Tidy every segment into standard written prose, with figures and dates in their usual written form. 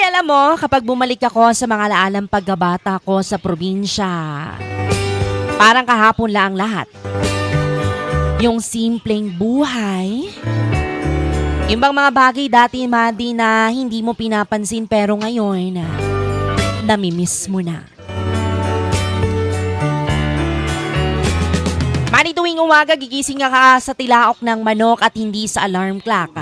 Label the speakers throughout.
Speaker 1: alam mo, kapag bumalik ako sa mga laalang pagkabata ko sa probinsya, parang kahapon lang ang lahat. Yung simpleng buhay, yung bang mga bagay dati, Madi, na hindi mo pinapansin pero ngayon, namimiss mo na. Madi, tuwing umaga, gigising ka sa tilaok ng manok at hindi sa alarm clock.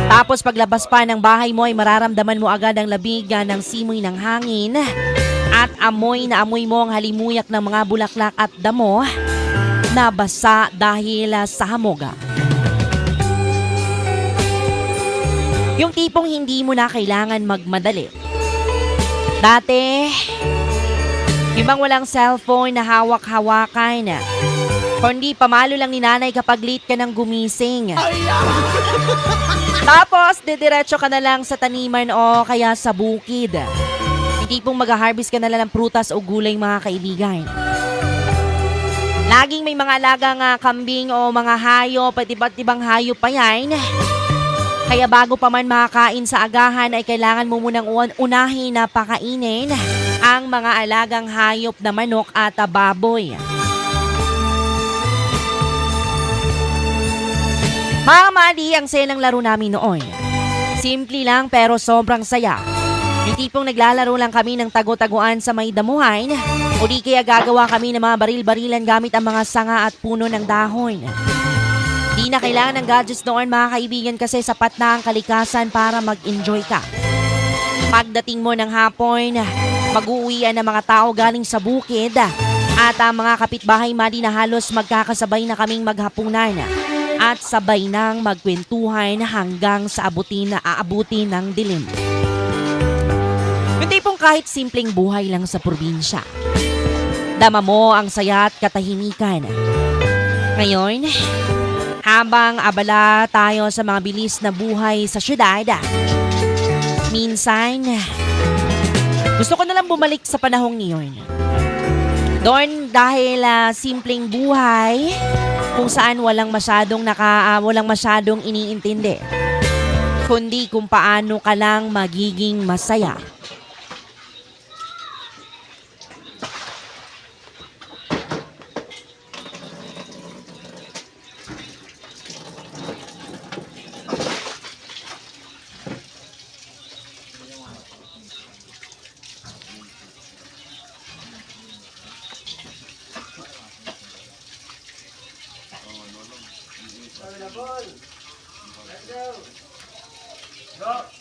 Speaker 1: Tapos paglabas pa ng bahay mo ay mararamdaman mo agad ang labig ng simoy ng hangin at amoy na amoy mo ang halimuyak ng mga bulaklak at damo na basa dahil sa hamog. Yung tipong hindi mo na kailangan magmadali. Dati, yung bang walang cellphone na hawak-hawakan, kundi pamalo lang ni nanay kapag late ka nang gumising. Tapos, didiretso ka na lang sa taniman o kaya sa bukid. Yung tipong mag-harvest ka na lang ng prutas o gulay, mga kaibigan. Laging may mga alagang kambing o mga hayop at iba't ibang hayop pa yan. Kaya bago pa man makakain sa agahan ay kailangan mo munang unahin na pakainin ang mga alagang hayop na manok at baboy. Mga Madi, ang saya ng laro namin noon. Simple lang pero sobrang saya. Yung tipong naglalaro lang kami ng tago-taguan sa may damuhan o di kaya gagawa kami ng mga baril-barilan gamit ang mga sanga at puno ng dahon. Di na kailangan ng gadgets noon, mga kaibigan, kasi sapat na ang kalikasan para mag-enjoy ka. Pagdating mo ng hapon, mag-uuwian ng mga tao galing sa bukid at ang mga kapitbahay, Madi, na halos magkakasabay na kaming maghapunan at sabay nang magkwentuhan hanggang sa aabutin ng dilim. Yung tipong kahit simpleng buhay lang sa probinsya, dama mo ang saya at katahimikan. Ngayon, habang abala tayo sa mga bilis na buhay sa syudad, minsan, gusto ko na lang bumalik sa panahong niyon. Doon dahil simpleng buhay kung saan walang masyadong iniintindi, kundi kung paano ka lang magiging masaya.
Speaker 2: Go!